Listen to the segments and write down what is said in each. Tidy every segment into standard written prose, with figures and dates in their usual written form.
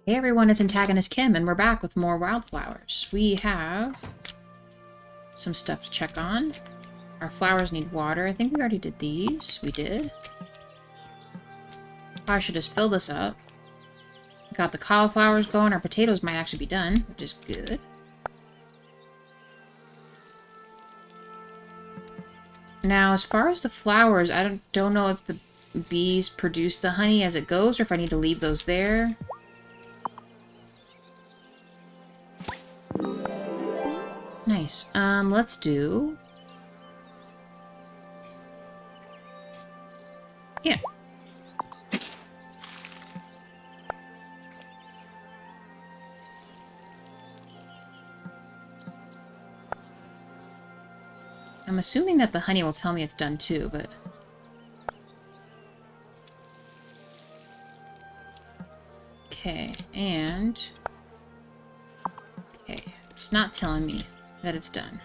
Hey everyone, it's AntagonistKim, and we're back with more Wyldeflowers. We have some stuff to check on. Our flowers need water. I think we already did these. We did. Probably should just fill this up. Got the cauliflowers going. Our potatoes might actually be done, which is good. Now, as far as the flowers, I don't know if the bees produce the honey as it goes, or if I need to leave those there. Nice. Let's do... Yeah. I'm assuming that the honey will tell me it's done too, but... Okay, and... Okay, it's not telling me that it's done.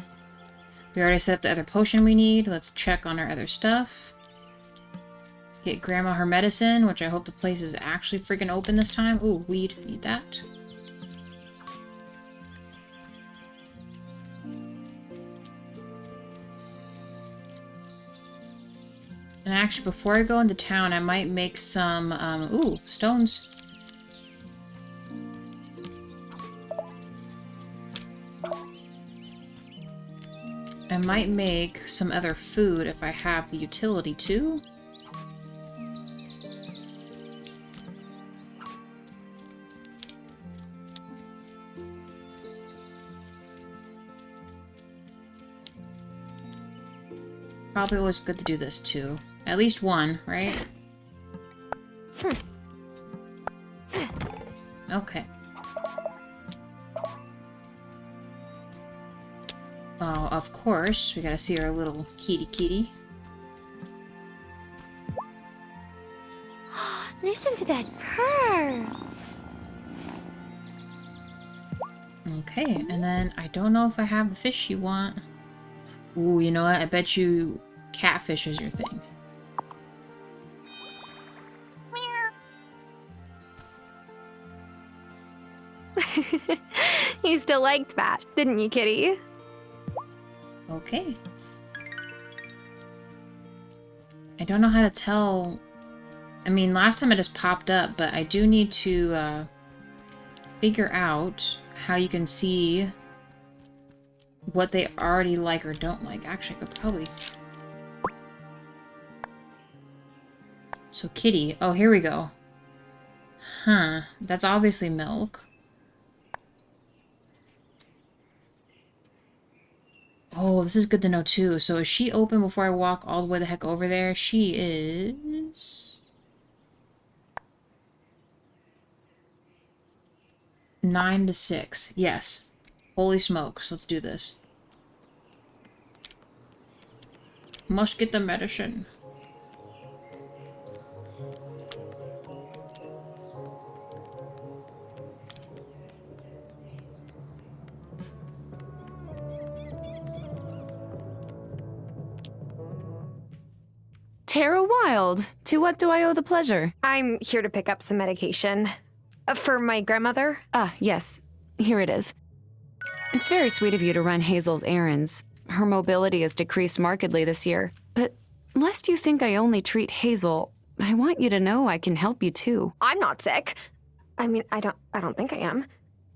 We already set up the other potion we need. Let's check on our other stuff. Get Grandma her medicine, which I hope the place is actually freaking open this time. Ooh, weed. Need that. And actually, before I go into town, I might make some, ooh, stones. I might make some other food if I have the utility to. Probably always good to do this too. At least one, right? Okay. Oh, of course, we gotta see our little kitty. Listen to that purr. Okay, and then I don't know if I have the fish you want. Ooh, you know what? I bet you catfish is your thing. You still liked that, didn't you, kitty? Okay. I don't know how to tell... I mean, last time it just popped up, but I do need to figure out how you can see what they already like or don't like. Actually, I could probably... So, kitty. Oh, here we go. Huh. That's obviously milk. Oh, this is good to know, too. So, is she open before I walk all the way the heck over there? She is... 9 to 6. Yes. Holy smokes. Let's do this. Must get the medicine. Tara Wylde, to what do I owe the pleasure? I'm here to pick up some medication. For my grandmother? Ah, yes. Here it is. It's very sweet of you to run Hazel's errands. Her mobility has decreased markedly this year. But lest you think I only treat Hazel, I want you to know I can help you too. I'm not sick. I mean, I don't think I am.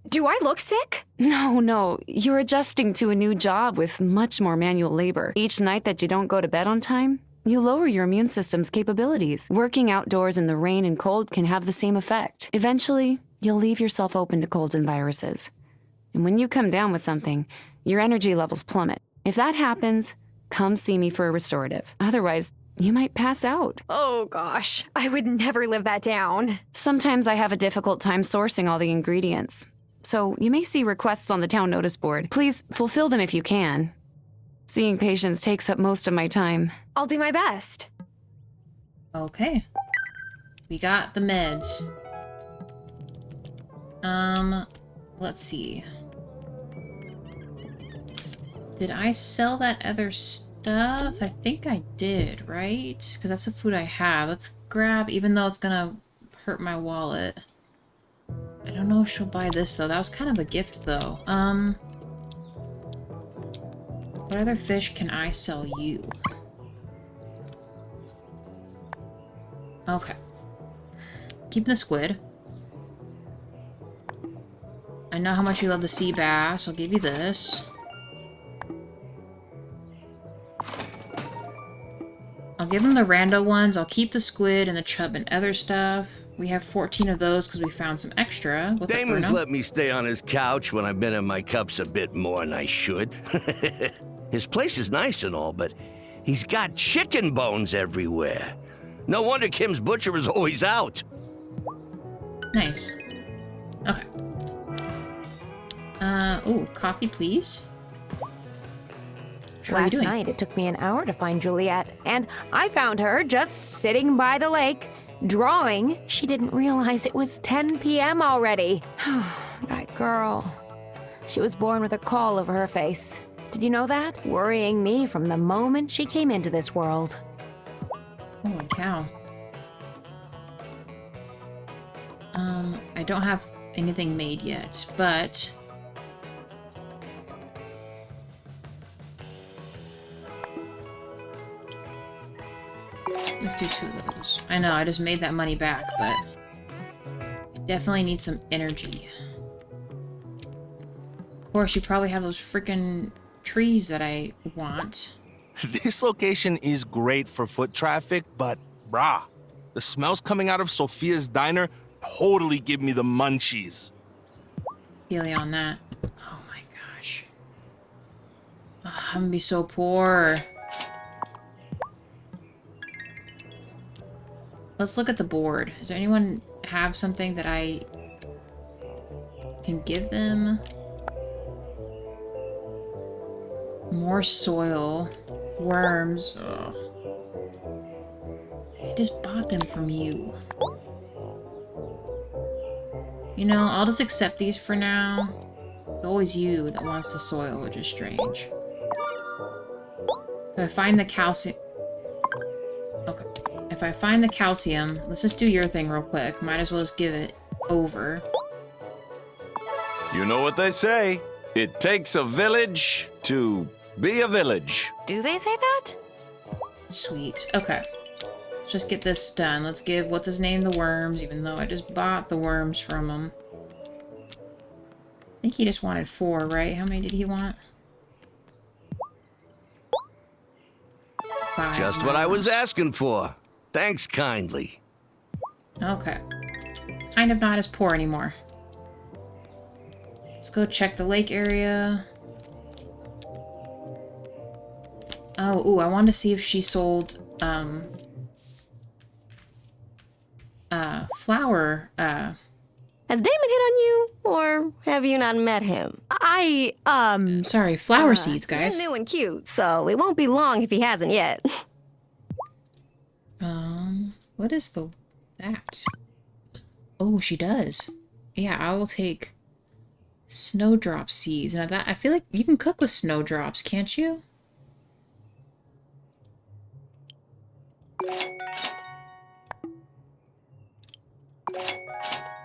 Do I look sick? No. You're adjusting to a new job with much more manual labor. Each night that you don't go to bed on time, you lower your immune system's capabilities. Working outdoors in the rain and cold can have the same effect. Eventually, you'll leave yourself open to colds and viruses. And when you come down with something, your energy levels plummet. If that happens, come see me for a restorative. Otherwise, you might pass out. Oh gosh, I would never live that down. Sometimes I have a difficult time sourcing all the ingredients. So you may see requests on the town notice board. Please fulfill them if you can. Seeing patients takes up most of my time. I'll do my best. Okay. We got the meds. Let's see. Did I sell that other stuff? I think I did, right? Because that's the food I have. Let's grab, even though it's gonna hurt my wallet. I don't know if she'll buy this, though. That was kind of a gift, though. What other fish can I sell you? Okay. Keep the squid. I know how much you love the sea bass. I'll give you this. I'll give him the rando ones. I'll keep the squid and the chub and other stuff. We have 14 of those because we found some extra. What's Damon's up, Bruno? let me stay on his couch when I've been in my cups a bit more than I should. His place is nice and all, but he's got chicken bones everywhere. No wonder Kim's butcher is always out. Nice. Okay. Ooh, coffee, please. How are you Last doing? night, it took me an hour to find Juliet, and I found her just sitting by the lake, drawing. She didn't realize it was 10 p.m. already. That girl. She was born with a caul over her face. Did you know that? Worrying me from the moment she came into this world. Holy cow. I don't have anything made yet, but... let's do 2 of those. I know, I just made that money back, but... I definitely need some energy. Of course, you probably have those freaking trees that I want. This location is great for foot traffic, but brah, the smells coming out of Sophia's diner totally give me the munchies. Feel you on that. Oh my gosh. Ugh, I'm gonna be so poor. Let's look at the board. Does anyone have something that I can give them? More soil. Worms. Ugh. I just bought them from you. You know, I'll just accept these for now. It's always you that wants the soil, which is strange. If I find the calcium... okay. If I find the calcium, let's just do your thing real quick. Might as well just give it over. You know what they say. It takes a village to be a village. Do they say that? Sweet. Okay. Let's just get this done. Let's give, what's his name, the worms, even though I just bought the worms from him. I think he just wanted 4, right? How many did he want? 5 Just what I was worms. asking for. Thanks kindly. Okay. Kind of not as poor anymore. Let's go check the lake area. Oh, ooh, I wanted to see if she sold, flower, Has Damon hit on you, or have you not met him? sorry, flower seeds, guys. You're new and cute, so it won't be long if he hasn't yet. What is that? Oh, she does. Yeah, I will take snowdrop seeds. Now that, I feel like you can cook with snowdrops, can't you?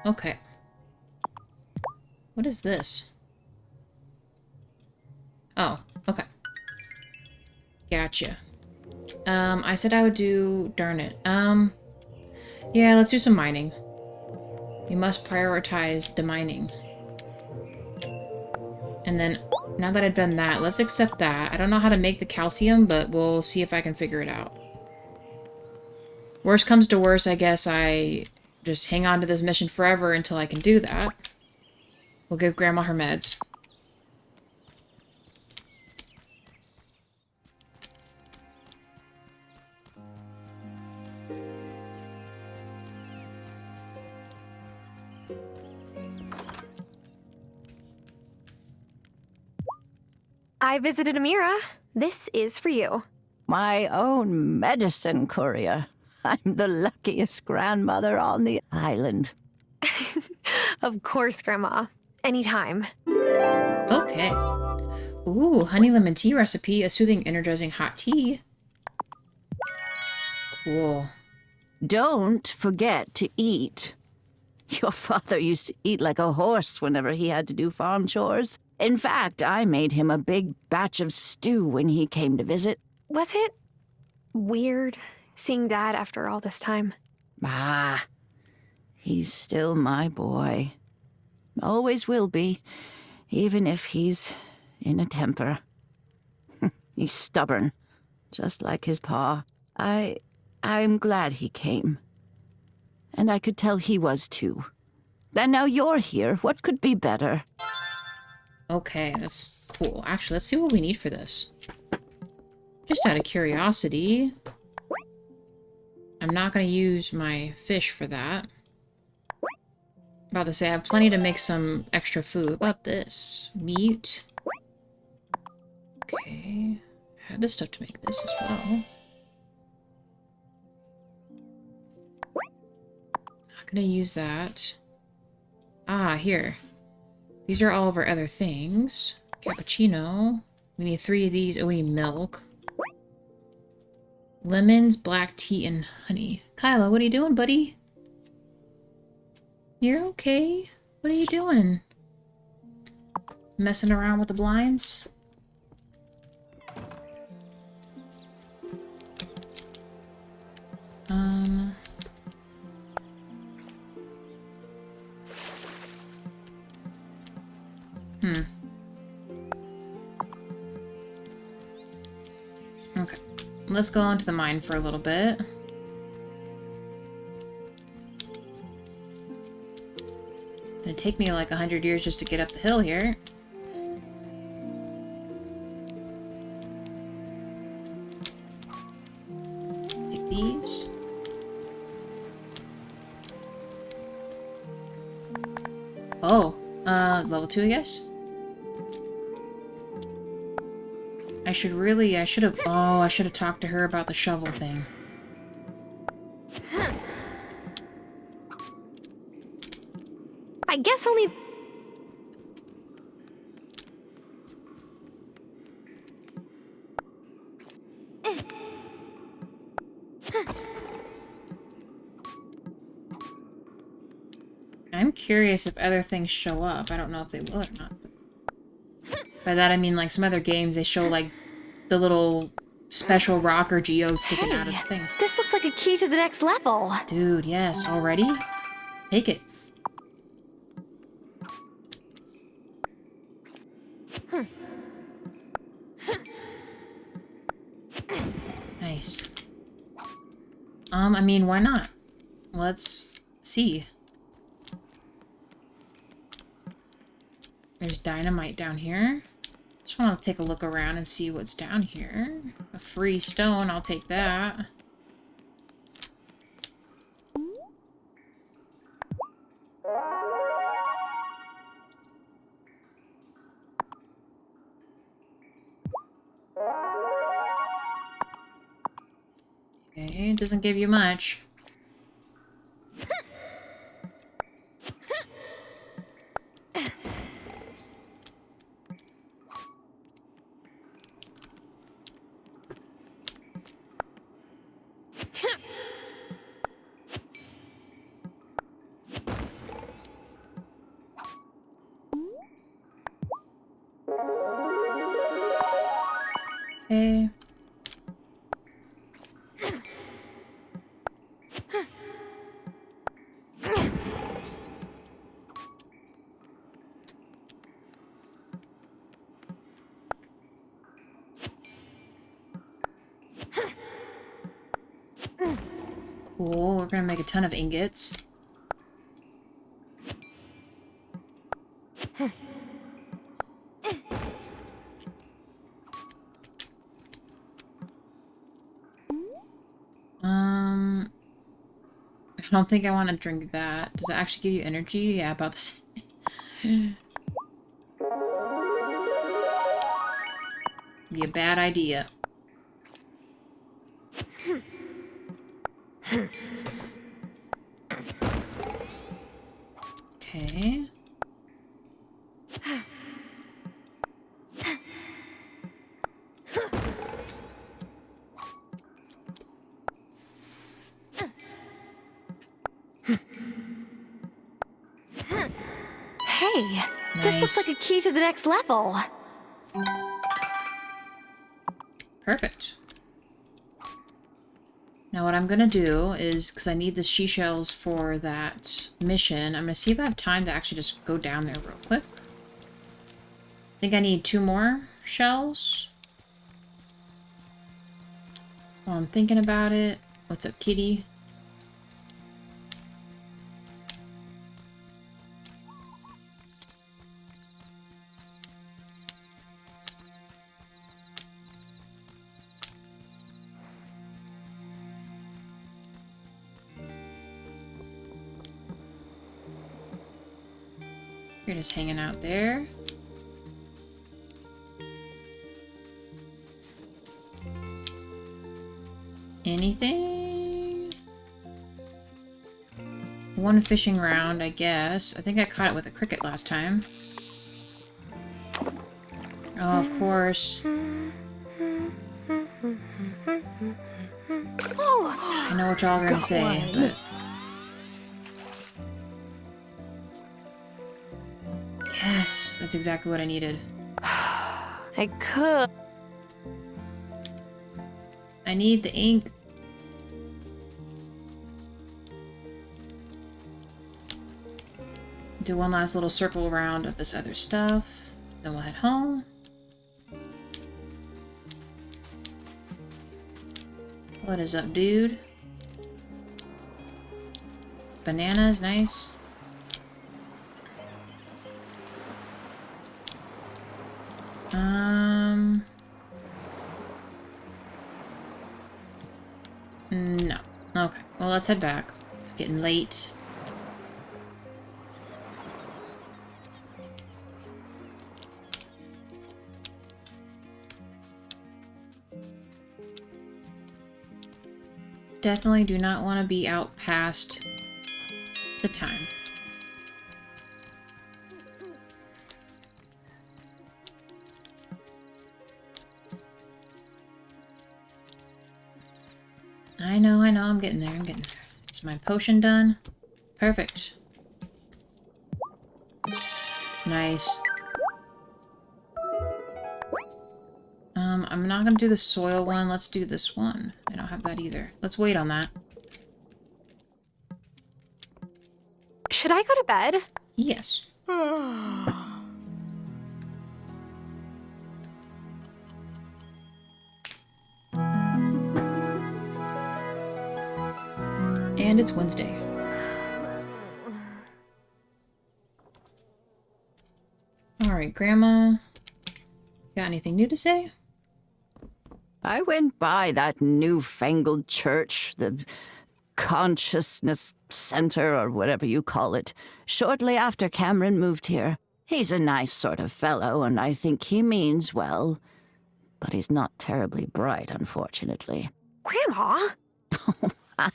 Okay. What is this? Oh, okay. Gotcha. I said I would do... darn it. Yeah, let's do some mining. You must prioritize demining. And then, now that I've done that, let's accept that. I don't know how to make the calcium, but we'll see if I can figure it out. Worst comes to worst, I guess I just hang on to this mission forever until I can do that. We'll give Grandma her meds. I visited Amira. This is for you. My own medicine courier. I'm the luckiest grandmother on the island. Of course, Grandma. Anytime. Okay. Ooh, honey lemon tea recipe. A soothing, energizing hot tea. Cool. Don't forget to eat. Your father used to eat like a horse whenever he had to do farm chores. In fact, I made him a big batch of stew when he came to visit. Was it weird seeing Dad after all this time? Ah, he's still my boy. Always will be, even if he's in a temper. He's stubborn, just like his pa. I'm glad he came. And I could tell he was too. And now you're here. What could be better? Okay, that's cool. Actually, let's see what we need for this. Just out of curiosity. I'm not going to use my fish for that. About to say, I have plenty to make some extra food. About this? Meat. Okay. I had the stuff to make this as well. Not gonna use that. Ah, here. These are all of our other things. Cappuccino. We need 3 of these. Oh, we need milk. Lemons, black tea, and honey. Kyla, what are you doing, buddy? You're okay? What are you doing? Messing around with the blinds? Okay. Let's go into the mine for a little bit. It'd take me like 100 years just to get up the hill here. Take these. Oh, level 2, I guess? I should have talked to her about the shovel thing. I guess I'll need... I'm curious if other things show up. I don't know if they will or not. By that I mean like some other games they show like the little special rock or geode sticking out of the thing. This looks like a key to the next level. Dude, yes, already? Take it. Nice. I mean, why not? Let's see. There's dynamite down here. Just want to take a look around and see what's down here. A free stone, I'll take that. Okay, it doesn't give you much. Okay. Cool, we're gonna make a ton of ingots. I don't think I want to drink that. Does it actually give you energy? Yeah, about the same. Be a bad idea. Okay. Hey, this looks Nice. like a key to the next level. Perfect. Now what I'm gonna do is, because I need the she shells for that mission, I'm gonna see if I have time to actually just go down there real quick. I think I need 2 more shells. While I'm thinking about it. What's up, kitty? You're just hanging out there. Anything? 1 fishing round, I guess. I think I caught it with a cricket last time. Oh, of course. Oh, I know what y'all are gonna say, but... Yes, that's exactly what I needed. I could. I need the ink. Do one last little circle around of this other stuff. Then we'll head home. What is up, dude? Bananas, nice. No. Okay. Well, let's head back. It's getting late. Definitely do not want to be out past the time. I know, I'm getting there, Is my potion done? Perfect. Nice. I'm not gonna do the soil one, let's do this one. I don't have that either. Let's wait on that. Should I go to bed? Yes. And it's Wednesday. Alright, Grandma. Got anything new to say? I went by that newfangled church, the Consciousness Center, or whatever you call it, shortly after Cameron moved here. He's a nice sort of fellow, and I think he means well. But he's not terribly bright, unfortunately. Grandma?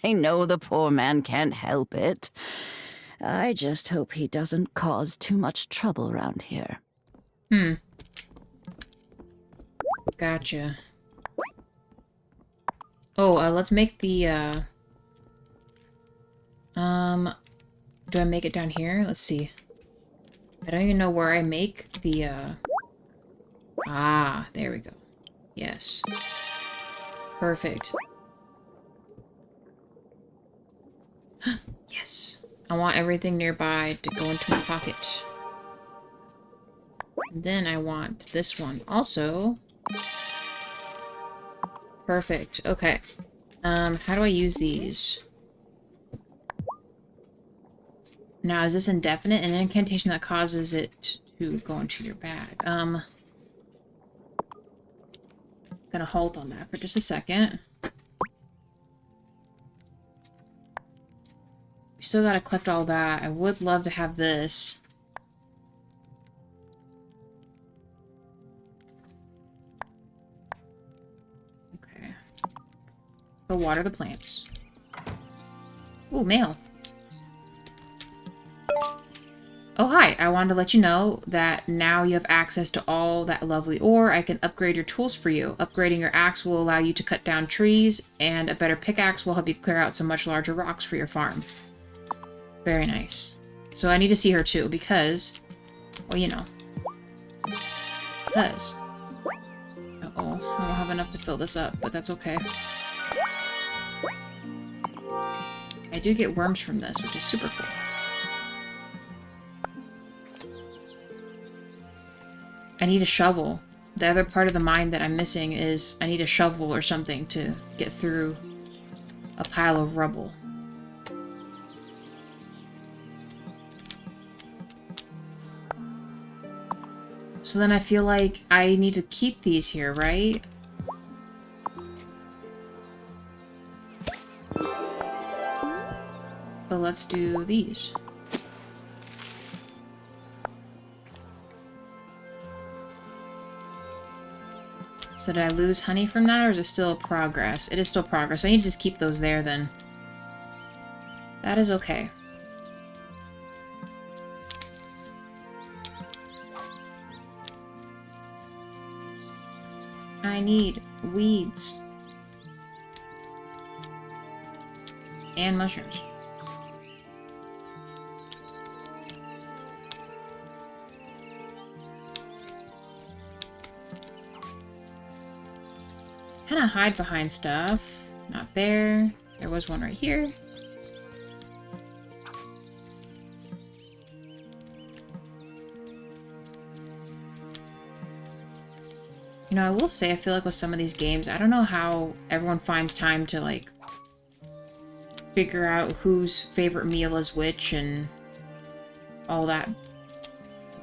I know the poor man can't help it. I just hope he doesn't cause too much trouble around here. Gotcha. Oh, let's make the, do I make it down here? Let's see. I don't even know where I make the, Ah, there we go. Yes. Perfect. Yes. I want everything nearby to go into my pocket. And then I want this one also. Perfect. Okay. How do I use these? Now, is this indefinite? An incantation that causes it to go into your bag. Gonna halt on that for just a second. We still gotta collect all that. I would love to have this. Okay. Go water the plants. Ooh, mail. Oh, hi. I wanted to let you know that now you have access to all that lovely ore. I can upgrade your tools for you. Upgrading your axe will allow you to cut down trees, and a better pickaxe will help you clear out some much larger rocks for your farm. Very nice. So I need to see her too, because Well, you know. Because... Uh-oh, I won't have enough to fill this up, but that's okay. I do get worms from this, which is super cool. I need a shovel. The other part of the mine that I'm missing is I need a shovel or something to get through a pile of rubble. So then I feel like I need to keep these here, right? But let's do these. So did I lose honey from that, or is it still progress? It is still progress. I need to just keep those there then. That is okay. I need weeds. And mushrooms. Kind of hide behind stuff. Not there. There was one right here. You know, I will say I feel like with some of these games, I don't know how everyone finds time to, like, figure out whose favorite meal is which and all that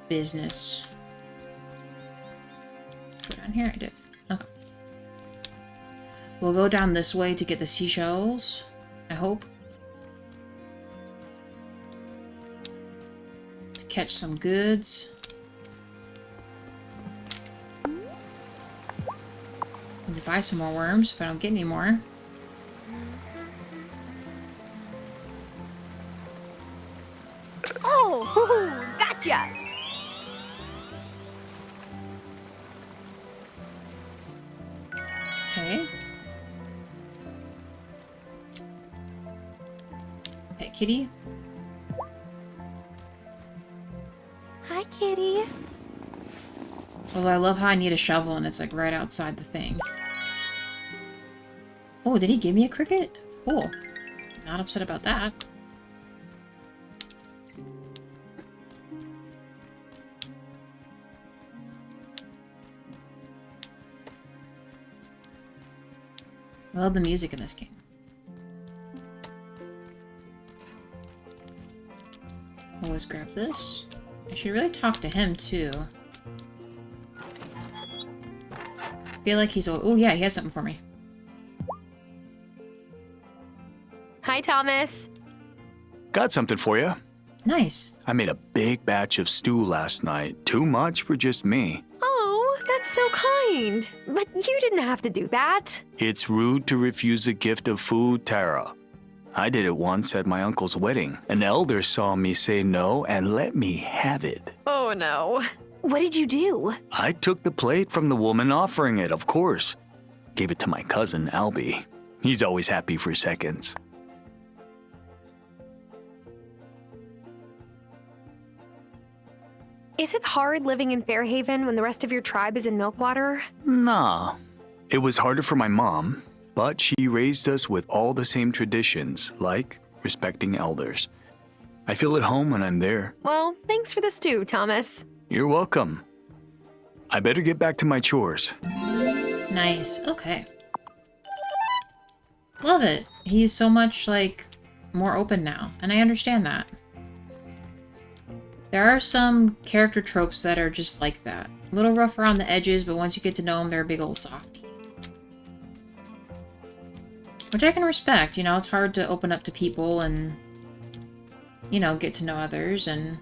business. Go down here? I did. Okay. We'll go down this way to get the seashells, I hope. To catch some goods. I need to buy some more worms if I don't get any more. Oh, gotcha! Okay. Pet kitty. Hi, kitty. Although I love how I need a shovel and it's like right outside the thing. Oh, did he give me a cricket? Cool. Not upset about that. I love the music in this game. Always grab this. I should really talk to him too. I feel like he's... Oh yeah, he has something for me. Hi, Thomas. Got something for you. Nice. I made a big batch of stew last night. Too much for just me. Oh, that's so kind. But you didn't have to do that. It's rude to refuse a gift of food, Tara. I did it once at my uncle's wedding. An elder saw me say no and let me have it. Oh, no. What did you do? I took the plate from the woman offering it, of course. Gave it to my cousin, Albie. He's always happy for seconds. Is it hard living in Fairhaven when the rest of your tribe is in Milkwater? Nah. It was harder for my mom, but she raised us with all the same traditions, like respecting elders. I feel at home when I'm there. Well, thanks for the stew, Thomas. You're welcome. I better get back to my chores. Nice. Okay. Love it. He's so much, like, more open now, and I understand that. There are some character tropes that are just like that. A little rough around the edges, but once you get to know them, they're a big old softie. Which I can respect, you know, it's hard to open up to people and, you know, get to know others, and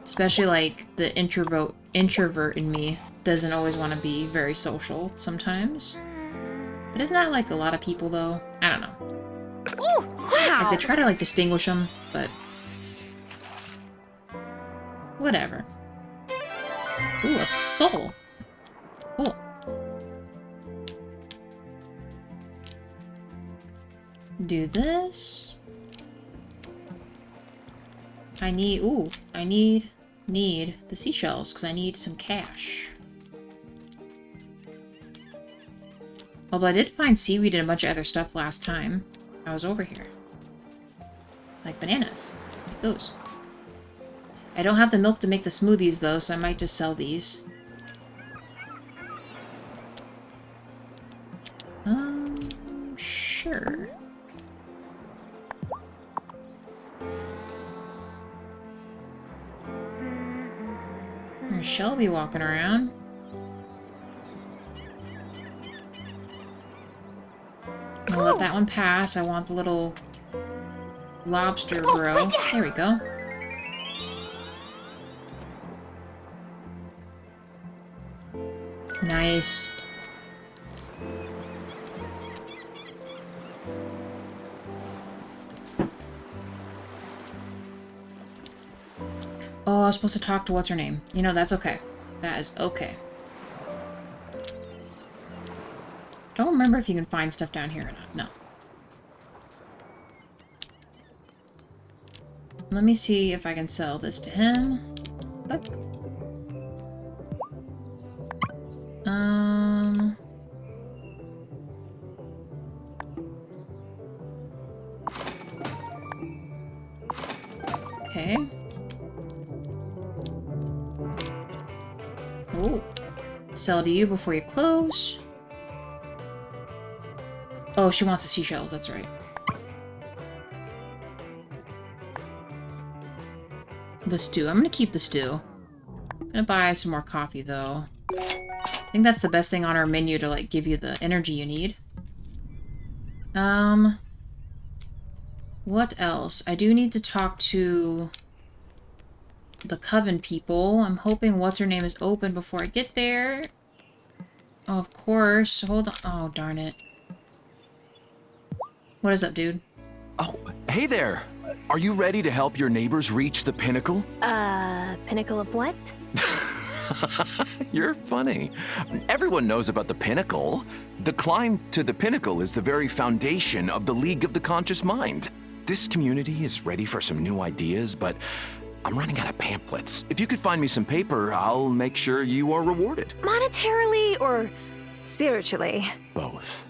especially, like, the introvert in me doesn't always want to be very social sometimes. But isn't that like a lot of people, though? I don't know. Oh, wow! Like, they try to, like, distinguish them, but whatever. Ooh, a soul. Cool. Do this. I need the seashells because I need some cash. Although I did find seaweed and a bunch of other stuff last time I was over here. Like bananas. Like those. I don't have the milk to make the smoothies though, so I might just sell these. Sure. There's Shelby walking around. I'll let that one pass. I want the little lobster grow. There we go. Nice. Oh, I was supposed to talk to what's her name. You know, that's okay. That is okay. Don't remember if you can find stuff down here or not. No. Let me see if I can sell this to him. Look. Okay. Oh. Sell to you before you close. Oh, she wants the seashells, that's right. The stew. I'm gonna keep the stew. I'm gonna buy some more coffee, though. I think that's the best thing on our menu to, like, give you the energy you need. What else? I do need to talk to the Coven people. I'm hoping what's-her-name is open before I get there. Oh, of course. Hold on. Oh, darn it. What is up, dude? Oh, hey there. Are you ready to help your neighbors reach the pinnacle? Pinnacle of what? You're funny. Everyone knows about the pinnacle. The climb to the pinnacle is the very foundation of the League of the Conscious Mind. This community is ready for some new ideas, but I'm running out of pamphlets. If you could find me some paper, I'll make sure you are rewarded. Monetarily or spiritually? Both.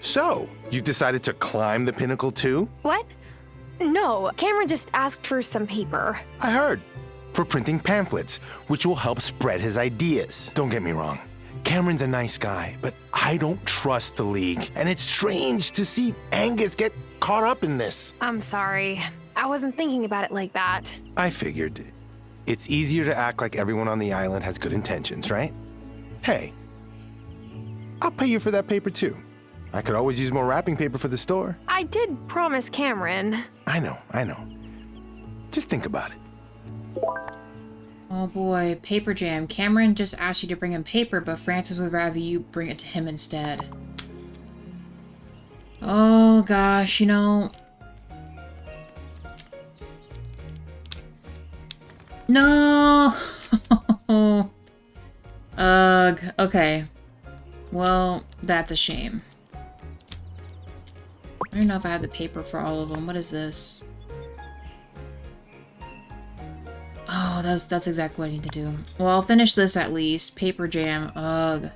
So, you've decided to climb the pinnacle too? What? No, Cameron just asked for some paper. I heard. For printing pamphlets, which will help spread his ideas. Don't get me wrong. Cameron's a nice guy, but I don't trust the League. And it's strange to see Angus get caught up in this. I'm sorry. I wasn't thinking about it like that. I figured. It's easier to act like everyone on the island has good intentions, right? Hey, I'll pay you for that paper too. I could always use more wrapping paper for the store. I did promise Cameron. I know. Just think about it. Oh boy, paper jam. Cameron just asked you to bring him paper, but Francis would rather you bring it to him instead. Oh gosh, you know... No! Ugh, okay. Well, that's a shame. I don't know if I have the paper for all of them. What is this? Oh, that's exactly what I need to do. Well, I'll finish this at least. Paper jam. Ugh.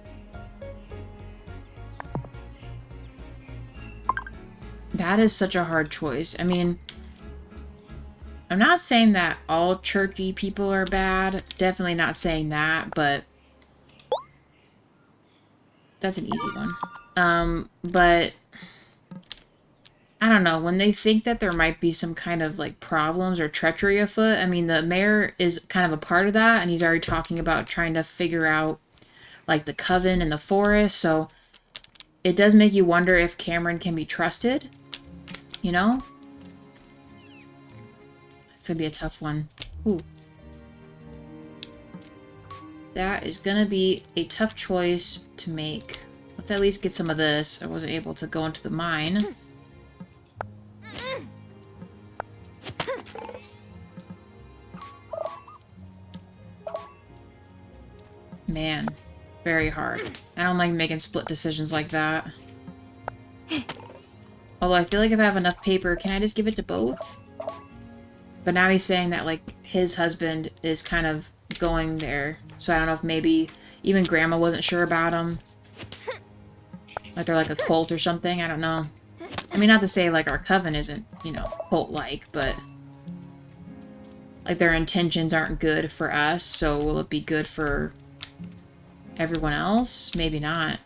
That is such a hard choice. I mean, I'm not saying that all churchy people are bad. Definitely not saying that, but that's an easy one. But I don't know, when they think that there might be some kind of, like, problems or treachery afoot, I mean, the mayor is kind of a part of that, and he's already talking about trying to figure out, like, the coven and the forest, so it does make you wonder if Cameron can be trusted, you know? It's gonna be a tough one. Ooh. That is gonna be a tough choice to make. Let's at least get some of this. I wasn't able to go into the mine. Man, very hard. I don't like making split decisions like that. Although I feel like if I have enough paper, can I just give it to both? But now he's saying that, like, his husband is kind of going there. So I don't know if maybe even Grandma wasn't sure about him. Like they're like a cult or something. I don't know. I mean, not to say, like, our coven isn't, you know, cult-like, but... like, their intentions aren't good for us, so will it be good for everyone else? Maybe not.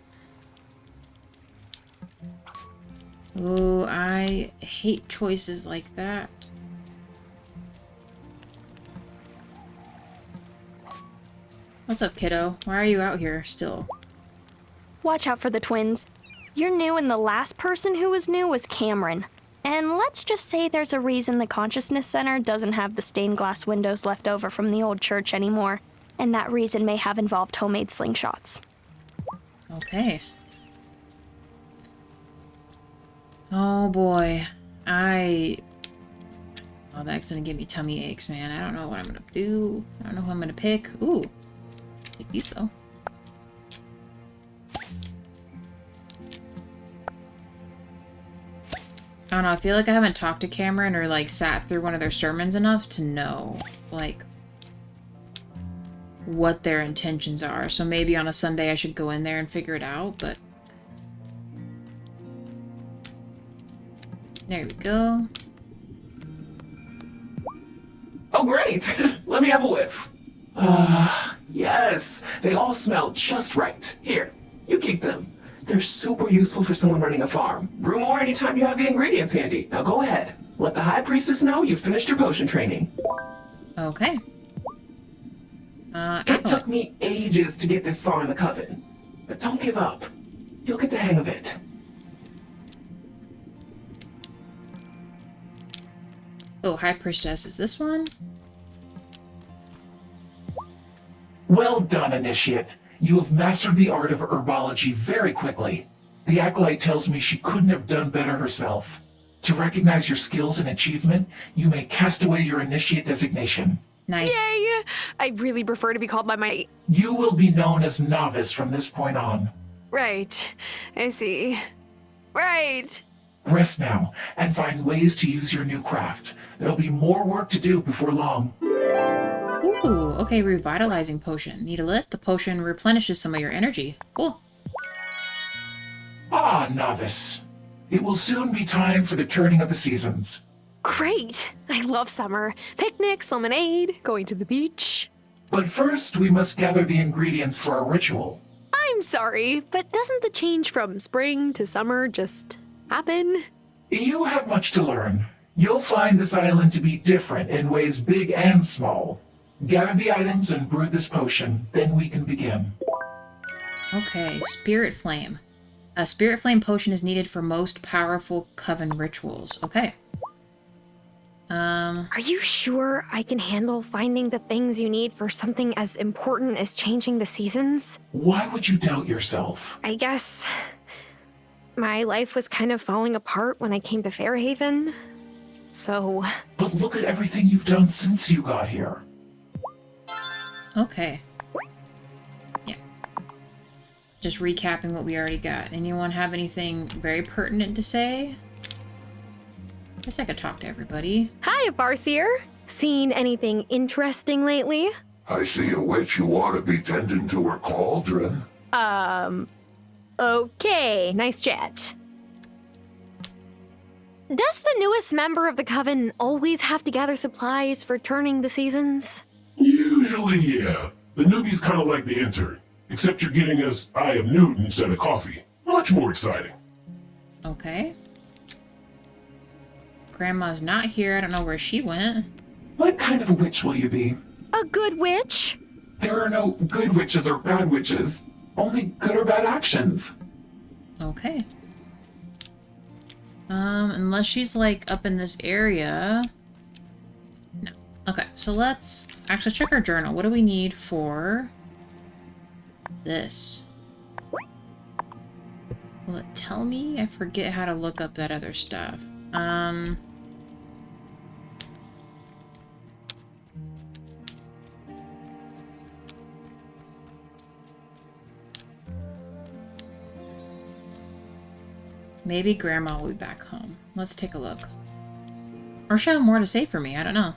Oh, I hate choices like that. What's up, kiddo? Why are you out here still? Watch out for the twins. You're new and the last person who was new was Cameron. And let's just say there's a reason the Consciousness Center doesn't have the stained glass windows left over from the old church anymore. And that reason may have involved homemade slingshots. Okay. Oh boy. Oh, that's gonna give me tummy aches, man. I don't know what I'm gonna do. I don't know who I'm gonna pick. Ooh. Pick these though. I don't know, I feel like I haven't talked to Cameron or, like, sat through one of their sermons enough to know, like, what their intentions are. So maybe on a Sunday I should go in there and figure it out, but... there we go. Oh, great! Let me have a whiff. Yes, they all smell just right. Here, you keep them. They're super useful for someone running a farm. Brew more anytime you have the ingredients handy. Now go ahead. Let the High Priestess know you've finished your potion training. Okay. It took me ages to get this far in the coven. But don't give up. You'll get the hang of it. Oh, High Priestess is this one? Well done, Initiate. You have mastered the art of herbology very quickly. The Acolyte tells me she couldn't have done better herself. To recognize your skills and achievement, you may cast away your Initiate designation. Nice. Yay! I really prefer to be called by my... You will be known as Novice from this point on. Right. I see. Right. Rest now, and find ways to use your new craft. There'll be more work to do before long. Ooh, okay, revitalizing potion. Need a lift? The potion replenishes some of your energy. Cool. Ah, Novice. It will soon be time for the turning of the seasons. Great! I love summer. Picnics, lemonade, going to the beach. But first, we must gather the ingredients for our ritual. I'm sorry, but doesn't the change from spring to summer just happen? You have much to learn. You'll find this island to be different in ways big and small. Gather the items and brew this potion, then we can begin. Okay, Spirit Flame. A Spirit Flame potion is needed for most powerful coven rituals. Okay. Are you sure I can handle finding the things you need for something as important as changing the seasons? Why would you doubt yourself? I guess my life was kind of falling apart when I came to Fairhaven, so... But look at everything you've done since you got here. Okay. Yeah. Just recapping what we already got. Anyone have anything very pertinent to say? Guess I could talk to everybody. Hi, Farseer. Seen anything interesting lately? I see a witch who ought to be tending to her cauldron. Okay, nice chat. Does the newest member of the Coven always have to gather supplies for turning the seasons? Usually, yeah. The newbie's kind of like the intern, except you're getting us Eye of Newton instead of coffee. Much more exciting. Okay. Grandma's not here. I don't know where she went. What kind of a witch will you be? A good witch? There are no good witches or bad witches. Only good or bad actions. Okay. Unless she's, like, up in this area. No. Okay, so let's actually check our journal. What do we need for this? Will it tell me? I forget how to look up that other stuff. Maybe Grandma will be back home. Let's take a look. Or she'll have more to say for me. I don't know.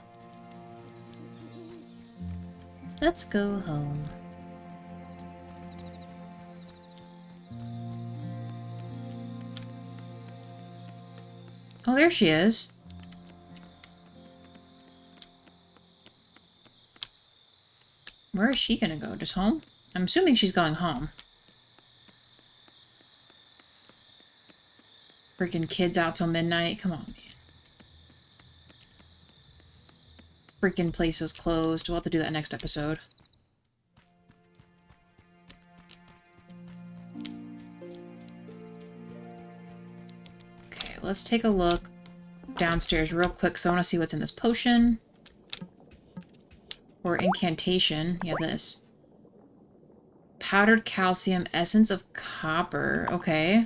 Let's go home. Oh, there she is. Where is she gonna go? Just home? I'm assuming she's going home. Freaking kids out till midnight. Come on, man. Freaking place is closed. We'll have to do that next episode. Okay, let's take a look downstairs real quick, so I want to see what's in this potion. Or incantation. Yeah, this. Powdered calcium, essence of copper. Okay.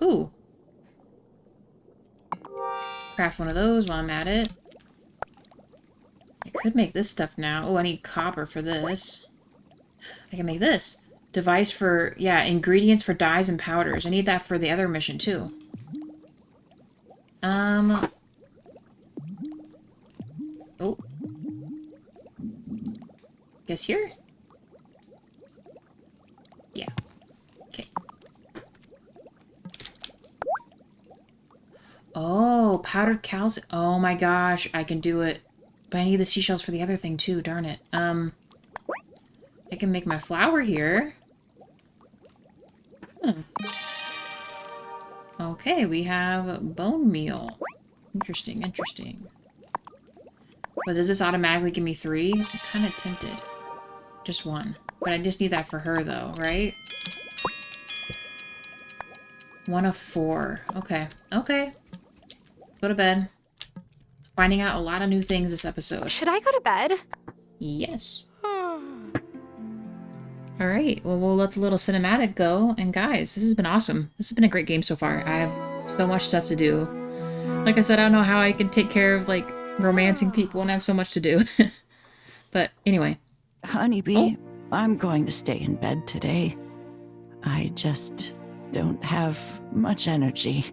Ooh. Craft one of those while I'm at it. I could make this stuff now. Oh, I need copper for this. I can make this. Device for, yeah, ingredients for dyes and powders. I need that for the other mission, too. Oh. Guess here? Yeah. Okay. Oh, powdered calcium. Oh my gosh, I can do it. But I need the seashells for the other thing too, darn it. I can make my flour here. Okay, we have bone meal. Interesting, interesting. But does this automatically give me 3? I'm kind of tempted. Just 1. But I just need that for her though, right? 1 of 4. Okay. Okay. Let's go to bed. Finding out a lot of new things this episode. Should I go to bed? Yes. Alright, well, we'll let the little cinematic go. And guys, this has been awesome. This has been a great game so far. I have so much stuff to do. Like I said, I don't know how I can take care of, like, romancing people and I have so much to do. But anyway. Honeybee, I'm going to stay in bed today. I just don't have much energy.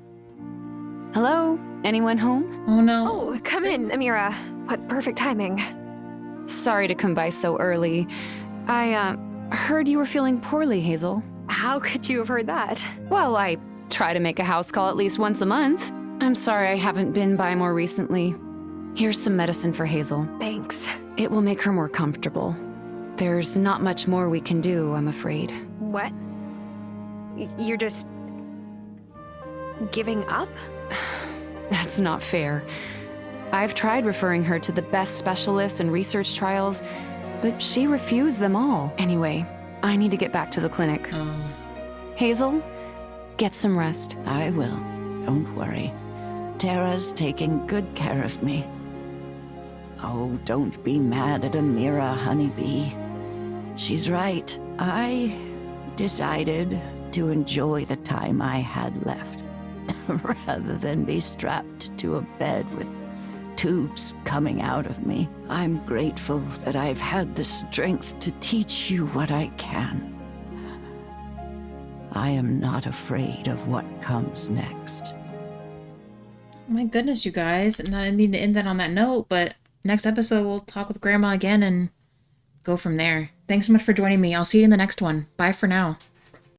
Hello? Anyone home? Oh no. Oh, come in, Amira. What perfect timing. Sorry to come by so early. I, heard you were feeling poorly, Hazel. How could you have heard that? Well, I try to make a house call at least once a month. I'm sorry I haven't been by more recently. Here's some medicine for Hazel. Thanks. It will make her more comfortable. There's not much more we can do, I'm afraid. What? You're just giving up? That's not fair. I've tried referring her to the best specialists and research trials, but she refused them all. Anyway, I need to get back to the clinic. Hazel, get some rest. I will. Don't worry. Tara's taking good care of me. Oh, don't be mad at Amira, Honeybee. She's right. I decided to enjoy the time I had left, rather than be strapped to a bed with tubes coming out of me. I'm grateful that I've had the strength to teach you what I can. I am not afraid of what comes next. My goodness, you guys. And I need to end that on that note, but next episode we'll talk with Grandma again and go from there. Thanks so much for joining me. I'll see you in the next one. Bye for now.